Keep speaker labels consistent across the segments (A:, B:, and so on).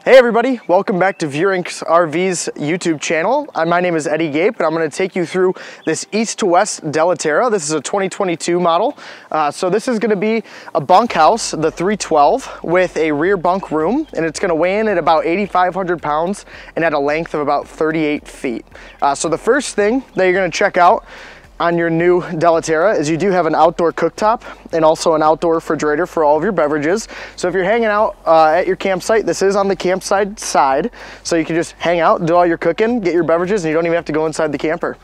A: Hey everybody, welcome back to Veurink's RV's YouTube channel. My name is Eddie Gape and I'm going to take you through this east to west Della Terra. This is a 2022 model. So this is going to be a bunkhouse, the 312, with a rear bunk room, and it's going to weigh in at about 8,500 pounds and at a length of about 38 feet. So the first thing that you're going to check out on your new Della Terra is you do have an outdoor cooktop and also an outdoor refrigerator for all of your beverages. So if you're hanging out at your campsite, this is on the campsite side, so you can just hang out, do all your cooking, get your beverages, and you don't even have to go inside the camper.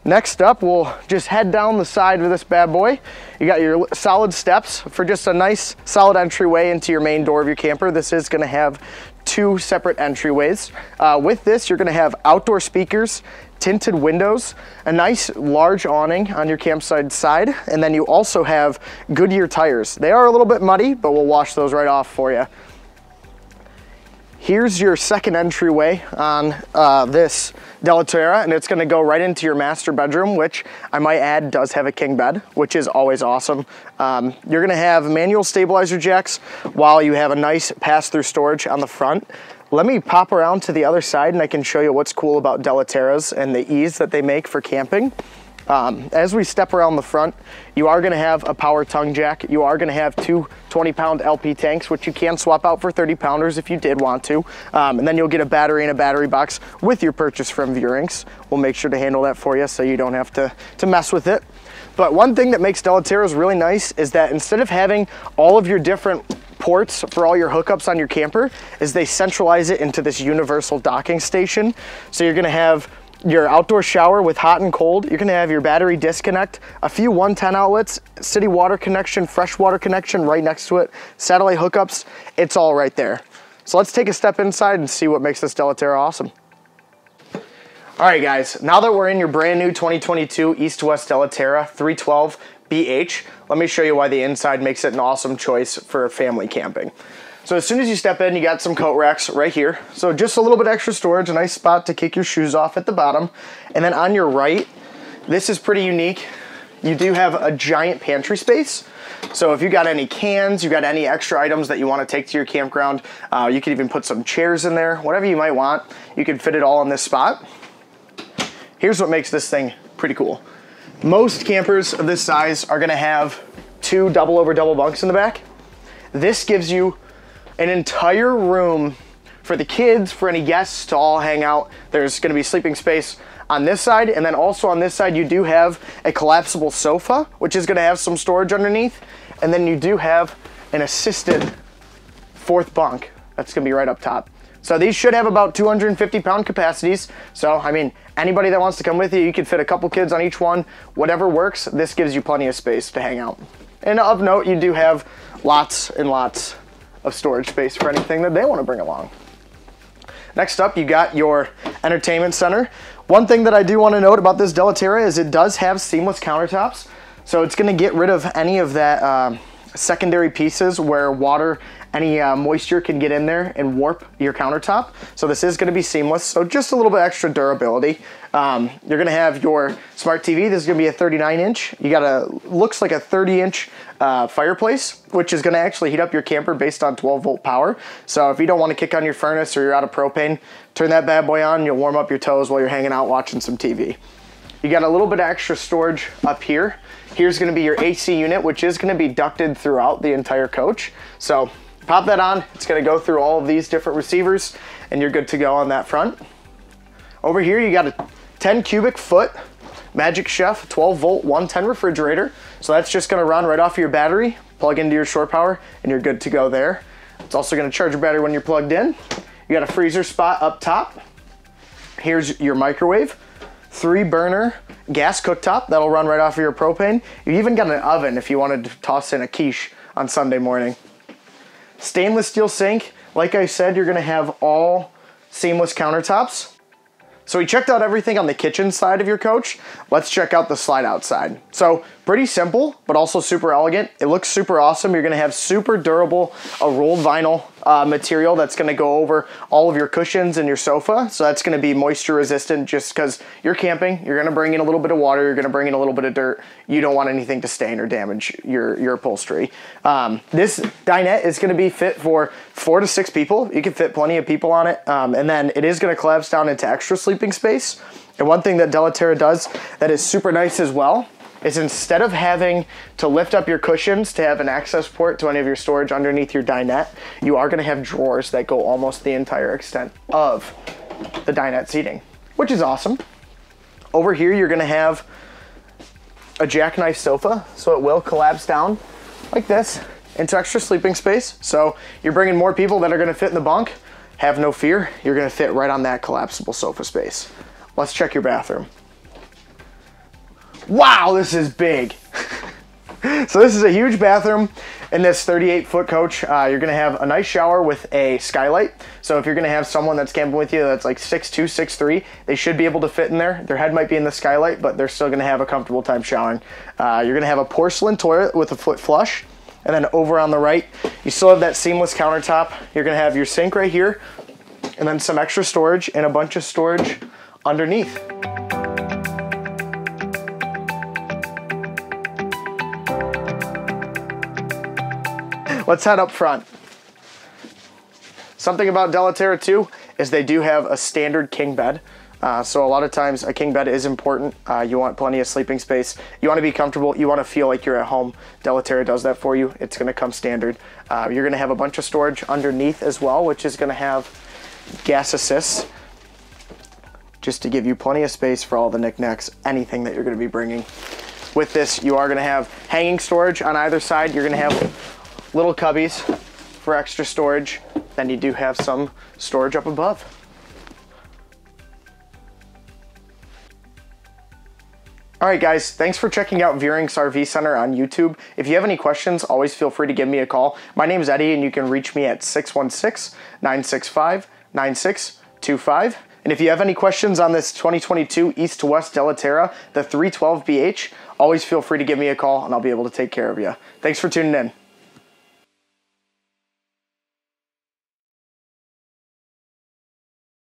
A: Next up, we'll just head down the side of this bad boy. You got your solid steps for just a nice solid entryway into your main door of your camper. This is going to have two separate entryways. With this, you're going to have outdoor speakers, tinted windows, a nice large awning on your campsite side, and then you also have Goodyear tires. They are a little bit muddy, but we'll wash those right off for you. Here's your second entryway on this Della Terra, and it's going to go right into your master bedroom, which I might add does have a king bed, which is always awesome. You're going to have manual stabilizer jacks while you have a nice pass-through storage on the front. Let me pop around to the other side and I can show you what's cool about Della Terras and the ease that they make for camping. As we step around the front, you are going to have a power tongue jack. You are going to have two 20-pound LP tanks, which you can swap out for 30-pounders if you did want to. And then you'll get a battery and a battery box with your purchase from Veurink's. We'll make sure to handle that for you so you don't have to mess with it. But one thing that makes Della Terras really nice is that instead of having all of your different ports for all your hookups on your camper, is they centralize it into this universal docking station. So you're going to have your outdoor shower with hot and cold. You're going to have your battery disconnect, a few 110 outlets, city water connection, fresh water connection right next to it, satellite hookups. It's all right there. So let's take a step inside and see what makes this Della Terra awesome. All right, guys, now that we're in your brand new 2022 East to West Della Terra 312 BH, let me show you why the inside makes it an awesome choice for family camping. So as soon as you step in, you got some coat racks right here. So just a little bit extra storage, a nice spot to kick your shoes off at the bottom. And then on your right, this is pretty unique. You do have a giant pantry space. So if you got any cans, you got any extra items that you want to take to your campground, you could even put some chairs in there, whatever you might want. You can fit it all in this spot. Here's what makes this thing pretty cool. Most campers of this size are going to have two double over double bunks in the back. This gives you an entire room for the kids, for any guests to all hang out. There's going to be sleeping space on this side, and then also on this side you do have a collapsible sofa, which is going to have some storage underneath, and then you do have an assisted fourth bunk that's going to be right up top. So these should have about 250-pound capacities. So, I mean, anybody that wants to come with you, you could fit a couple kids on each one. Whatever works, this gives you plenty of space to hang out. And of note, you do have lots and lots of storage space for anything that they want to bring along. Next up, you got your entertainment center. One thing that I do want to note about this Della Terra is it does have seamless countertops. So it's going to get rid of any of that secondary pieces where water, any moisture can get in there and warp your countertop. So this is going to be seamless, so just a little bit extra durability. You're going to have your smart TV. This is going to be a 39-inch. You got looks like a 30-inch fireplace, which is going to actually heat up your camper based on 12-volt power. So if you don't want to kick on your furnace or you're out of propane, turn that bad boy on, you'll warm up your toes while you're hanging out watching some TV. You got a little bit of extra storage up here. Here's going to be your AC unit, which is going to be ducted throughout the entire coach. So pop that on. It's going to go through all of these different receivers, and you're good to go on that front. Over here, you got a 10 cubic foot Magic Chef 12-volt 110 refrigerator. So that's just going to run right off of your battery, plug into your shore power, and you're good to go there. It's also going to charge your battery when you're plugged in. You got a freezer spot up top. Here's your microwave. 3-burner gas cooktop that'll run right off of your propane. You even got an oven if you wanted to toss in a quiche on Sunday morning. Stainless steel sink. Like I said, you're going to have all seamless countertops. So we checked out everything on the kitchen side of your coach. Let's check out the slide out side. So pretty simple, but also super elegant. It looks super awesome. You're going to have super durable rolled vinyl material that's going to go over all of your cushions and your sofa. So that's going to be moisture resistant, just because you're camping. You're going to bring in a little bit of water. You're going to bring in a little bit of dirt. You don't want anything to stain or damage your upholstery. This dinette is going to be fit for 4 to 6 people. You can fit plenty of people on it. And then it is going to collapse down into extra sleeping space. And one thing that Della Terra does that is super nice as well is, instead of having to lift up your cushions to have an access port to any of your storage underneath your dinette, you are going to have drawers that go almost the entire extent of the dinette seating, which is awesome. Over here, you're going to have a jackknife sofa, so it will collapse down like this into extra sleeping space. So you're bringing more people that are going to fit in the bunk. Have no fear, you're going to fit right on that collapsible sofa space. Let's check your bathroom. Wow, this is big. So this is a huge bathroom in this 38-foot coach. You're going to have a nice shower with a skylight. So if you're going to have someone that's camping with you that's like 6'2", 6'3", they should be able to fit in there. Their head might be in the skylight, but they're still going to have a comfortable time showering. You're going to have a porcelain toilet with a foot flush. And then over on the right, you still have that seamless countertop. You're going to have your sink right here, and then some extra storage and a bunch of storage underneath. Let's head up front. Something about Della Terra too is they do have a standard king bed. So a lot of times a king bed is important. You want plenty of sleeping space. You want to be comfortable. You want to feel like you're at home. Della Terra does that for you. It's going to come standard. You're going to have a bunch of storage underneath as well, which is going to have gas assists, just to give you plenty of space for all the knickknacks, anything that you're going to be bringing. With this, you are going to have hanging storage on either side. You're going to have little cubbies for extra storage. Then you do have some storage up above. All right, guys, thanks for checking out Veurink's RV Center on YouTube. If you have any questions, always feel free to give me a call. My name is Eddie, and you can reach me at 616-965-9625. And if you have any questions on this 2022 East to West Della Terra, the 312BH, always feel free to give me a call, and I'll be able to take care of you. Thanks for tuning in.